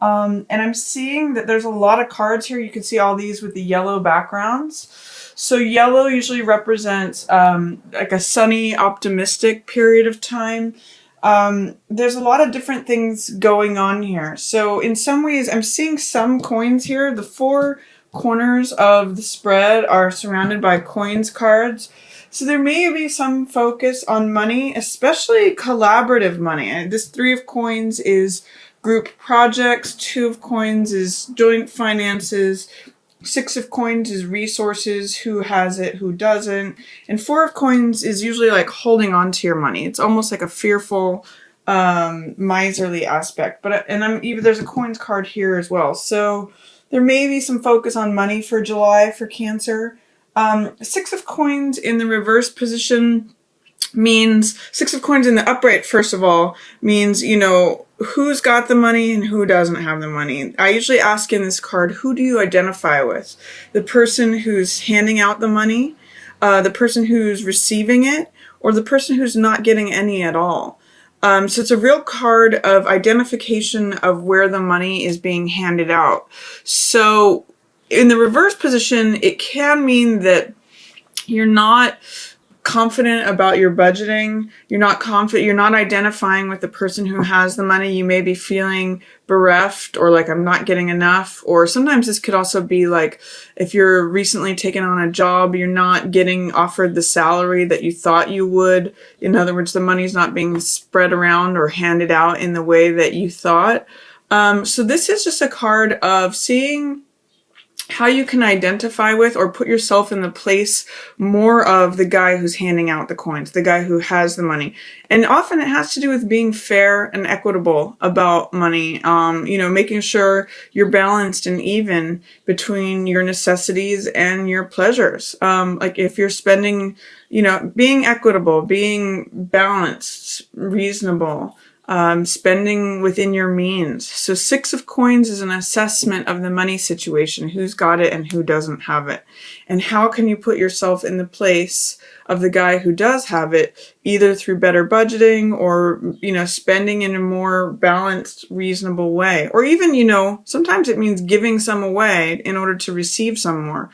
And I'm seeing that there's a lot of cards here. You can see all these with the yellow backgrounds. So yellow usually represents like a sunny, optimistic period of time. There's a lot of different things going on here. So in some ways, I'm seeing some coins here. The four corners of the spread are surrounded by coins cards. So there may be some focus on money, especially collaborative money. And this three of coins is group projects, two of coins is joint finances, six of coins is resources, who has it, who doesn't, and four of coins is usually like holding on to your money. It's almost like a fearful, miserly aspect. There's a coins card here as well. So there may be some focus on money for July for Cancer. Six of coins in the reverse position means, six of coins in the upright, first of all, means, who's got the money and who doesn't have the money. I usually ask in this card, who do you identify with? The person who's handing out the money, the person who's receiving it, or the person who's not getting any at all. So it's a real card of identification of where the money is being handed out. So in the reverse position, it can mean that you're not confident about your budgeting. You're not identifying with the person who has the money. You may be feeling bereft or like I'm not getting enough. Or sometimes this could also be like if you're recently taken on a job, you're not getting offered the salary that you thought you would. In other words, the money's not being spread around or handed out in the way that you thought. So this is just a card of seeing how you can identify with or put yourself in the place more of the guy who's handing out the coins, the guy who has the money. And often it has to do with being fair and equitable about money, making sure you're balanced and even between your necessities and your pleasures. Like if you're spending, being equitable, being balanced, reasonable, spending within your means. So six of coins is an assessment of the money situation, who's got it and who doesn't have it. And how can you put yourself in the place of the guy who does have it, either through better budgeting or, spending in a more balanced, reasonable way. Or even, sometimes it means giving some away in order to receive some more.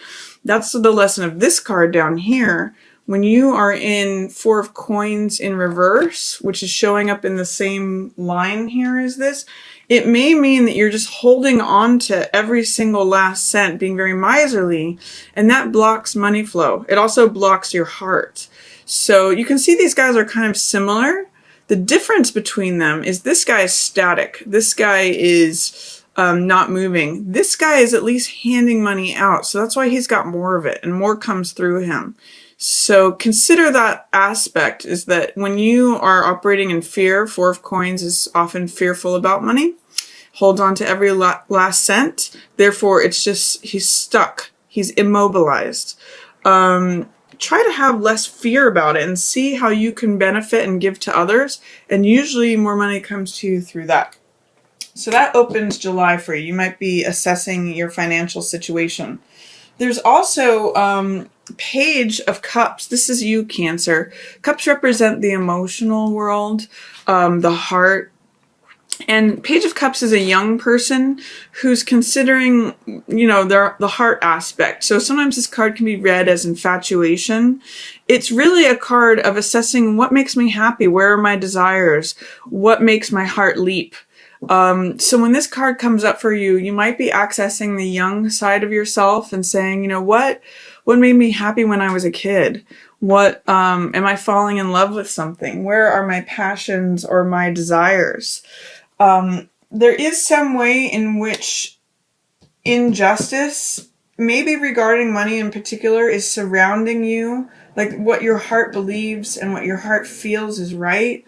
That's the lesson of this card down here. When you are in four of coins in reverse, which is showing up in the same line here as this, it may mean that you're just holding on to every single last cent, being very miserly, and that blocks money flow. It also blocks your heart. So you can see these guys are kind of similar. The difference between them is this guy is static. This guy is not moving. This guy is at least handing money out. So that's why he's got more of it and more comes through him. So consider that aspect, is that when you are operating in fear, four of coins is often fearful about money, holds on to every last cent. Therefore, it's just, he's stuck. He's immobilized. Try to have less fear about it and see how you can benefit and give to others. And usually more money comes to you through that. So that opens July for you. You might be assessing your financial situation. There's also Page of Cups. This is you, Cancer. Cups represent the emotional world, the heart. And Page of Cups is a young person who's considering, the heart aspect. So sometimes this card can be read as infatuation. It's really a card of assessing what makes me happy, where are my desires, what makes my heart leap. So when this card comes up for you, you might be accessing the young side of yourself and saying, what made me happy when I was a kid? What, am I falling in love with something? Where are my passions or my desires? There is some way in which injustice, maybe regarding money in particular, is surrounding you, like what your heart believes and what your heart feels is right.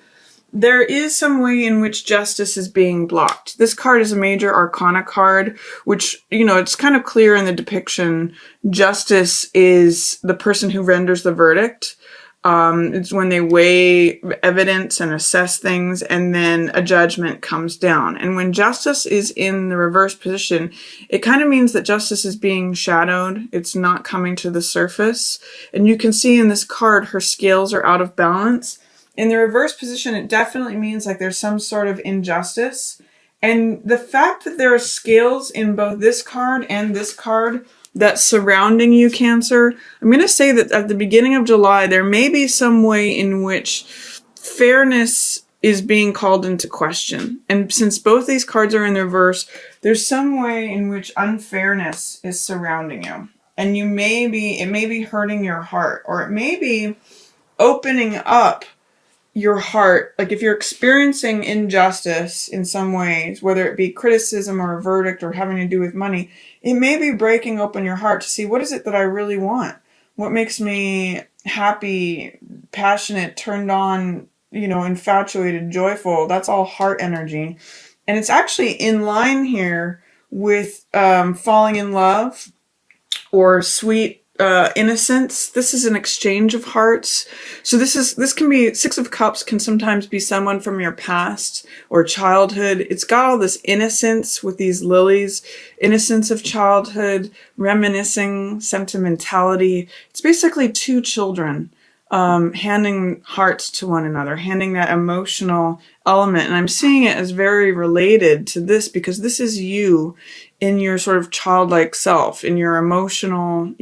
There is some way in which justice is being blocked. This card is a major arcana card, which, it's kind of clear in the depiction. Justice is the person who renders the verdict. It's when they weigh evidence and assess things, and then a judgment comes down. And when justice is in the reverse position, it kind of means that justice is being shadowed. It's not coming to the surface. And you can see in this card, her scales are out of balance. In the reverse position, it definitely means like there's some sort of injustice. And the fact that there are scales in both this card and this card that's surrounding you, Cancer, I'm going to say that at the beginning of July, there may be some way in which fairness is being called into question. And since both these cards are in the reverse, there's some way in which unfairness is surrounding you. And it may be hurting your heart, or it may be opening up your heart. Like if you're experiencing injustice in some ways, whether it be criticism or a verdict or having to do with money, it may be breaking open your heart to see, what is it that I really want? What makes me happy, passionate, turned on, infatuated, joyful? That's all heart energy. And it's actually in line here with falling in love or sweet innocence. This is an exchange of hearts. So this can be, Six of Cups can sometimes be someone from your past or childhood. It's got all this innocence with these lilies, innocence of childhood, reminiscing, sentimentality. It's basically two children handing hearts to one another, handing that emotional element. And I'm seeing it as very related to this, because this is you in your sort of childlike self, in your emotional,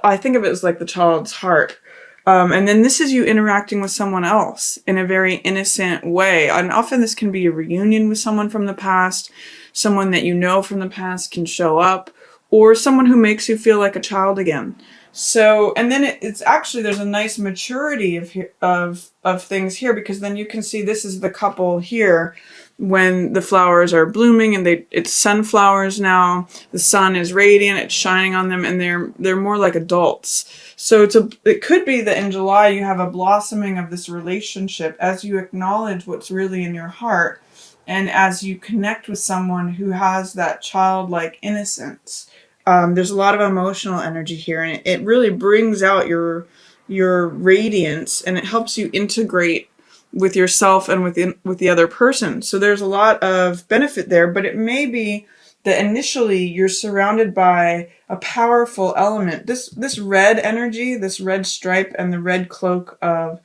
I think of it as like the child's heart. And then this is you interacting with someone else in a very innocent way. And often this can be a reunion with someone from the past, someone that you know from the past can show up, or someone who makes you feel like a child again. So, and then it's actually, there's a nice maturity of things here, because then you can see this is the couple here when the flowers are blooming, and it's sunflowers now. The sun is radiant, it's shining on them, and they're more like adults. So it could be that in July you have a blossoming of this relationship as you acknowledge what's really in your heart, and as you connect with someone who has that childlike innocence. There's a lot of emotional energy here, and it really brings out your radiance, and it helps you integrate with yourself and with the other person. So there's a lot of benefit there, but it may be that initially you're surrounded by a powerful element. This red energy, this red stripe and the red cloak of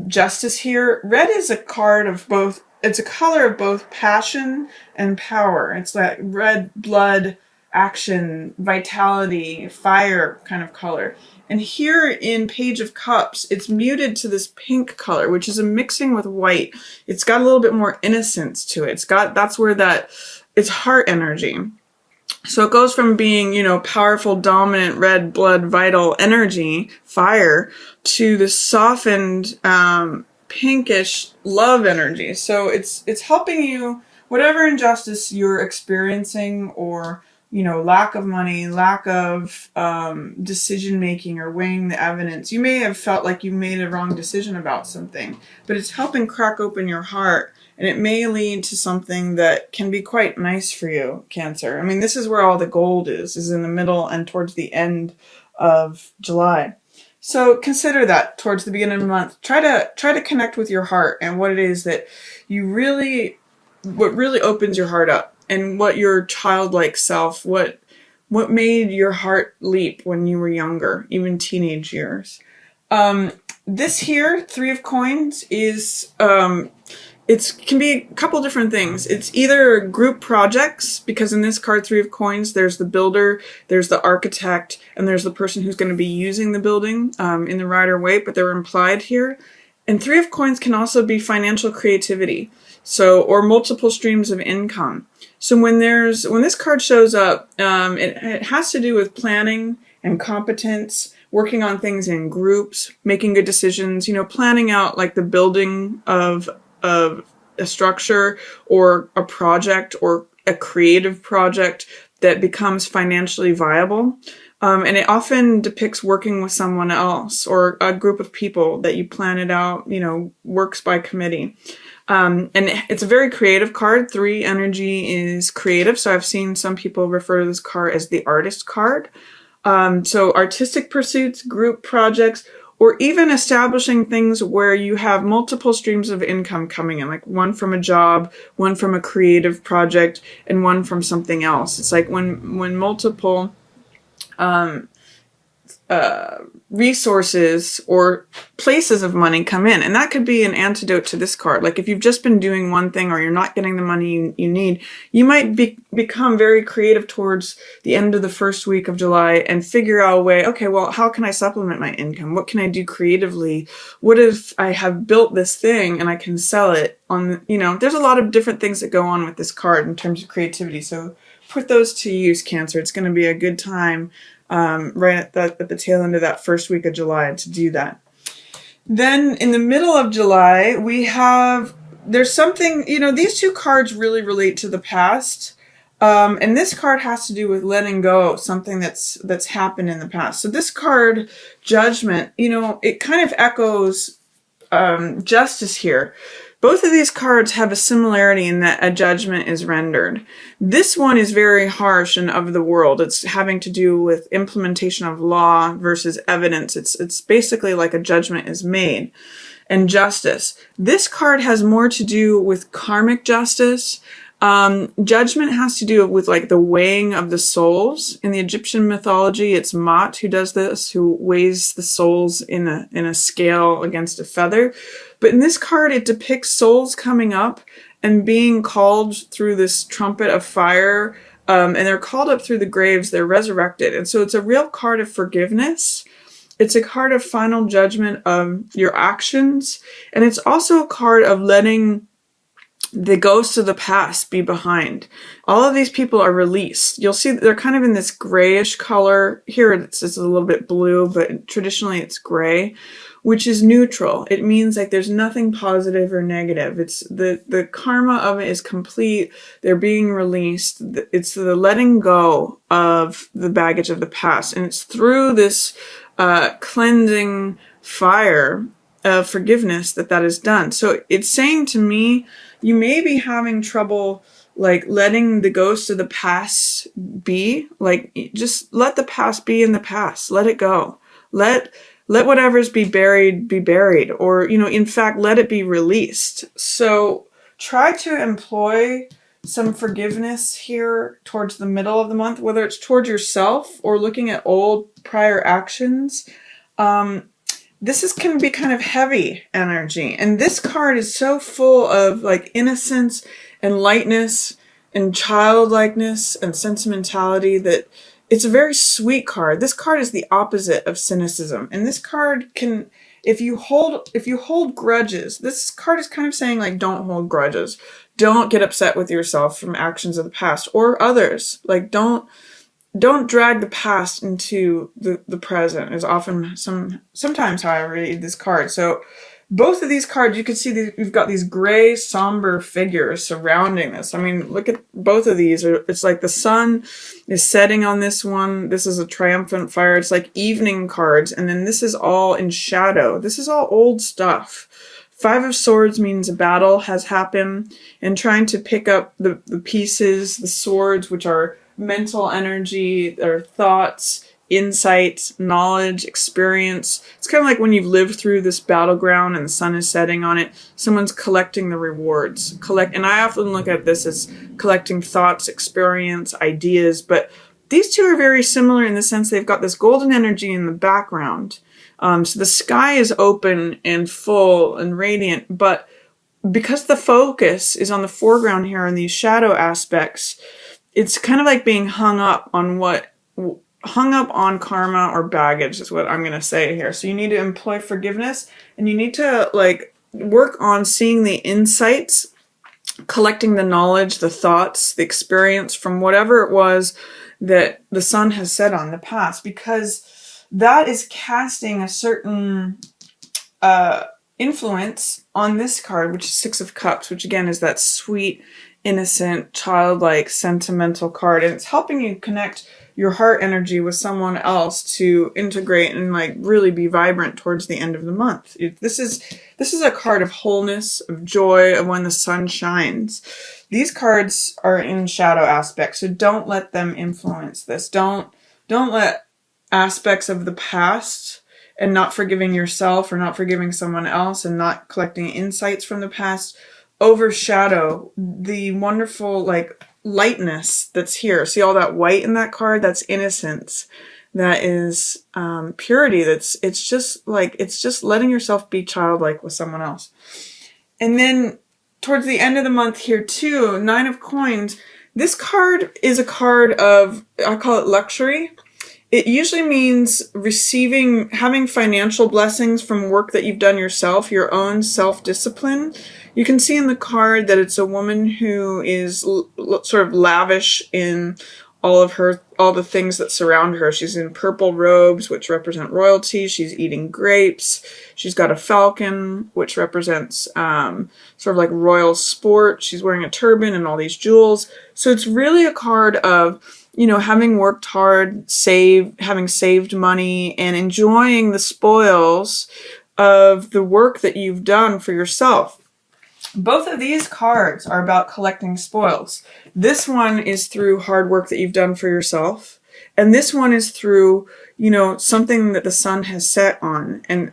justice here. Red is a card of both, it's a color of both passion and power. It's that red blood, action, vitality, fire kind of color. And here in Page of Cups, it's muted to this pink color, which is a mixing with white. It's got a little bit more innocence to it. That's where it's heart energy. So it goes from being, powerful, dominant, red blood, vital energy, fire, to the softened, pinkish love energy. So it's helping you, whatever injustice you're experiencing, or lack of money, lack of decision-making or weighing the evidence. You may have felt like you made a wrong decision about something, but it's helping crack open your heart, and it may lead to something that can be quite nice for you, Cancer. I mean, this is where all the gold is in the middle and towards the end of July. So consider that towards the beginning of the month. Try to connect with your heart and what it is that what really opens your heart up. And what your childlike self, what made your heart leap when you were younger, even teenage years. This here, Three of Coins, is it can be a couple different things. It's either group projects, because in this card, Three of Coins, there's the builder, there's the architect, and there's the person who's going to be using the building in the Rider-Waite, but they're implied here. And Three of Coins can also be financial creativity, or multiple streams of income. So when this card shows up, it has to do with planning and competence, working on things in groups, making good decisions, planning out like the building of a structure or a project or a creative project that becomes financially viable. And it often depicts working with someone else or a group of people that you plan it out, works by committee. And it's a very creative card. 3 energy is creative. So I've seen some people refer to this card as the artist card. So artistic pursuits, group projects, or even establishing things where you have multiple streams of income coming in, like one from a job, one from a creative project, and one from something else. It's like when multiple resources or places of money come in. And that could be an antidote to this card. Like if you've just been doing one thing or you're not getting the money you need, you might become very creative towards the end of the first week of July and figure out a way, okay, well, how can I supplement my income? What can I do creatively? What if I have built this thing and I can sell it on, you know, there's a lot of different things that go on with this card in terms of creativity. So put those to use, Cancer. It's going to be a good time right at the tail end of that first week of July to do that. Then in the middle of July, there's something, you know, these two cards really relate to the past. And this card has to do with letting go of something that's happened in the past. So this card, Judgment, you know, it kind of echoes justice here. Both of these cards have a similarity in that a judgment is rendered. This one is very harsh and of the world. It's having to do with implementation of law versus evidence. It's basically like a judgment is made. And justice. This card has more to do with karmic justice. Judgment has to do with like the weighing of the souls. In the Egyptian mythology, it's Ma'at who does this, who weighs the souls in a scale against a feather. But in this card, it depicts souls coming up and being called through this trumpet of fire. And they're called up through the graves. They're resurrected. And so it's a real card of forgiveness. It's a card of final judgment of your actions. And it's also a card of letting the ghosts of the past be behind. All of these people are released. You'll see they're kind of in this grayish color. Here it's a little bit blue, but traditionally it's gray, which is neutral. It means like there's nothing positive or negative. It's the karma of it is complete. They're being released. It's the letting go of the baggage of the past. And it's through this cleansing fire of forgiveness that is done. So it's saying to me, you may be having trouble like letting the ghosts of the past be. Like just let the past be in the past. Let it go. Let whatever's be buried, or, you know, in fact, let it be released. So try to employ some forgiveness here towards the middle of the month, whether it's towards yourself or looking at old prior actions. This can be kind of heavy energy. And this card is so full of like innocence and lightness and childlikeness and sentimentality that it's a very sweet card. This card is the opposite of cynicism. And this card can, if you hold grudges, this card is kind of saying like, don't hold grudges. Don't get upset with yourself from actions of the past or others. Like don't drag the past into the present is often sometimes how I read this card. So both of these cards, you can see you've got these gray, somber figures surrounding this. I mean, look at both of these. It's like the sun is setting on this one. This is a triumphant fire. It's like evening cards. And then this is all in shadow. This is all old stuff. Five of Swords means a battle has happened, and trying to pick up the pieces, the swords, which are mental energy, or thoughts, insight, knowledge, experience. It's kind of like when you've lived through this battleground and the sun is setting on it, someone's collecting the rewards. And I often look at this as collecting thoughts, experience, ideas, but these two are very similar in the sense they've got this golden energy in the background. So the sky is open and full and radiant, but because the focus is on the foreground here in these shadow aspects, it's kind of like being hung up on karma or baggage is what I'm going to say here. So you need to employ forgiveness, and you need to like work on seeing the insights, collecting the knowledge, the thoughts, the experience from whatever it was that the sun has set on the past, because that is casting a certain influence on this card, which is Six of Cups, which again is that sweet, innocent, childlike, sentimental card. And it's helping you connect your heart energy with someone else to integrate and like really be vibrant towards the end of the month. This is a card of wholeness, of joy, of when the sun shines. These cards are in shadow aspects, so don't let them influence this. Don't let aspects of the past and not forgiving yourself or not forgiving someone else and not collecting insights from the past overshadow the wonderful like lightness that's here. See all that white in that card? That's innocence. that is purity. It's just letting yourself be childlike with someone else. And then towards the end of the month here too, 9 of Coins. This card is a card of, I call it luxury. It usually means having financial blessings from work that you've done yourself, your own self-discipline. You can see in the card that it's a woman who is sort of lavish in all the things that surround her. She's in purple robes, which represent royalty. She's eating grapes. She's got a falcon, which represents sort of like royal sport. She's wearing a turban and all these jewels. So it's really a card of, having worked hard, having saved money, and enjoying the spoils of the work that you've done for yourself. Both of these cards are about collecting spoils. This one is through hard work that you've done for yourself. And this one is through, something that the sun has set on and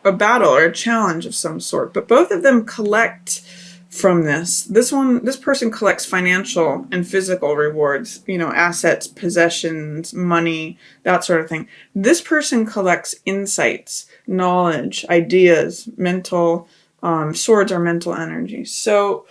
a battle or a challenge of some sort. But both of them collect from this. This person collects financial and physical rewards, assets, possessions, money, that sort of thing. This person collects insights, knowledge, ideas, mental swords are mental energy. So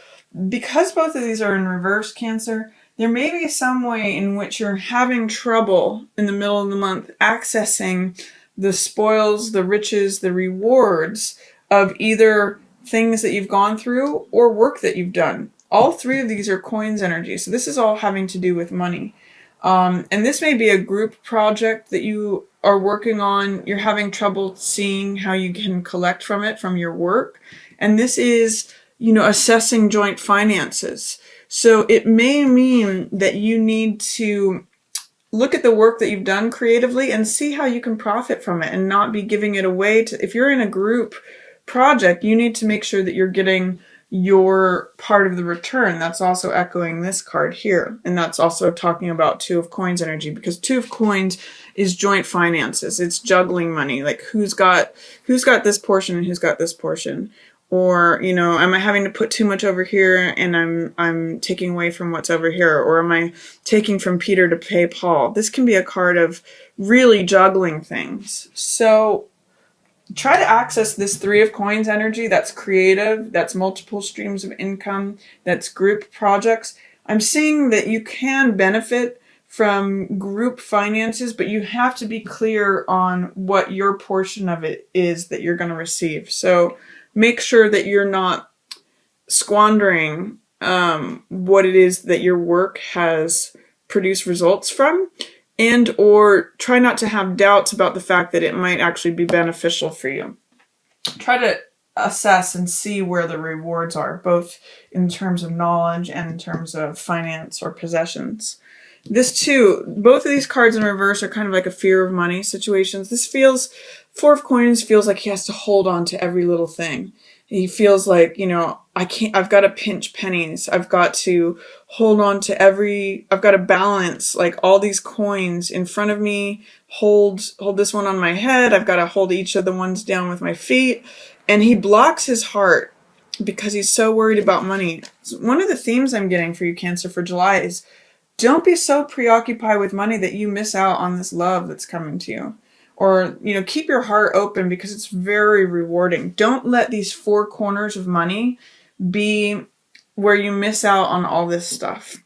because both of these are in reverse, Cancer, there may be some way in which you're having trouble in the middle of the month accessing the spoils, the riches, the rewards of either things that you've gone through or work that you've done. All 3 of these are Coins energy. So this is all having to do with money. And this may be a group project that you are working on. You're having trouble seeing how you can collect from it from your work. And this is, assessing joint finances. So it may mean that you need to look at the work that you've done creatively and see how you can profit from it and not be giving it away if you're in a group project, you need to make sure that you're getting your part of the return. That's also echoing this card here. And that's also talking about 2 of Coins energy, because 2 of Coins is joint finances. It's juggling money. Like who's got this portion and who's got this portion? Or, am I having to put too much over here and I'm taking away from what's over here? Or am I taking from Peter to pay Paul? This can be a card of really juggling things. So try to access this 3 of Coins energy. That's creative. That's multiple streams of income. That's group projects. I'm seeing that you can benefit from group finances, but you have to be clear on what your portion of it is that you're going to receive. So make sure that you're not squandering what it is that your work has produced results from, and or try not to have doubts about the fact that it might actually be beneficial for you. Try to assess and see where the rewards are, both in terms of knowledge and in terms of finance or possessions. This too, both of these cards in reverse are kind of like a fear of money situations. This feels, 4 of Coins feels like he has to hold on to every little thing. He feels like, I've got to pinch pennies. I've got to hold on to I've got to balance like all these coins in front of me, hold this one on my head. I've got to hold each of the ones down with my feet. And he blocks his heart because he's so worried about money. One of the themes I'm getting for you, Cancer, for July is don't be so preoccupied with money that you miss out on this love that's coming to you. Or, keep your heart open because it's very rewarding. Don't let these 4 corners of money be where you miss out on all this stuff.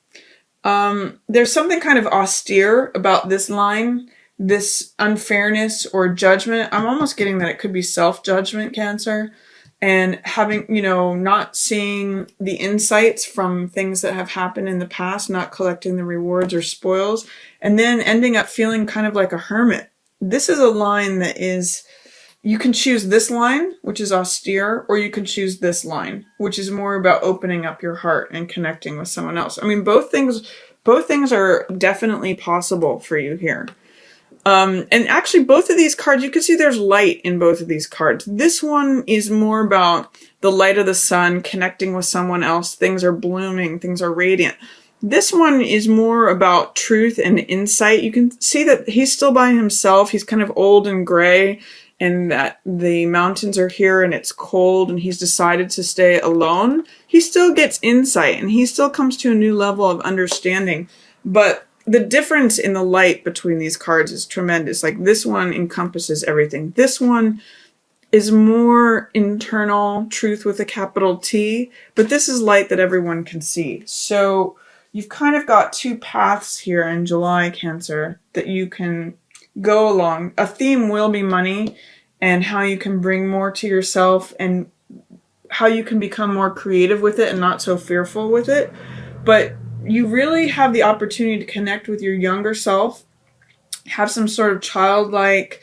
There's something kind of austere about this line, this unfairness or judgment. I'm almost getting that it could be self-judgment, Cancer. And having, not seeing the insights from things that have happened in the past, not collecting the rewards or spoils, and then ending up feeling kind of like a hermit. This is a line that is, you can choose this line, which is austere, or you can choose this line, which is more about opening up your heart and connecting with someone else. I mean, both things are definitely possible for you here. And actually both of these cards, you can see there's light in both of these cards. This one is more about the light of the sun, connecting with someone else. Things are blooming, things are radiant. This one is more about truth and insight. You can see that he's still by himself. He's kind of old and gray, and that the mountains are here and it's cold and he's decided to stay alone. He still gets insight and he still comes to a new level of understanding. But the difference in the light between these cards is tremendous. Like this one encompasses everything. This one is more internal truth with a capital T, but this is light that everyone can see. So you've kind of got two paths here in July, Cancer, that you can go along. A theme will be money and how you can bring more to yourself and how you can become more creative with it and not so fearful with it. But you really have the opportunity to connect with your younger self, have some sort of childlike,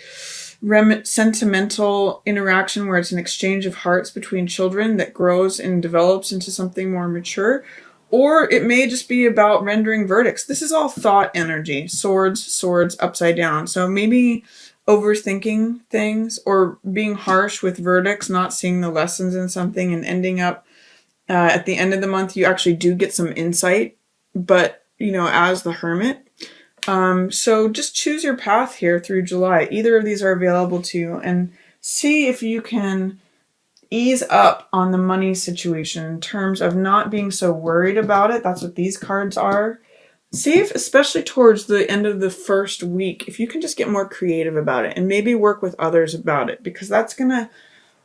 sentimental interaction where it's an exchange of hearts between children that grows and develops into something more mature. Or it may just be about rendering verdicts. This is all thought energy. Swords, upside down. So maybe overthinking things or being harsh with verdicts, not seeing the lessons in something and ending up at the end of the month, you actually do get some insight, but, you know, as the Hermit. So just choose your path here through July. Either of these are available to you, and see if you can ease up on the money situation in terms of not being so worried about it. That's what these cards are. See if, especially towards the end of the first week, if you can just get more creative about it and maybe work with others about it, because that's going to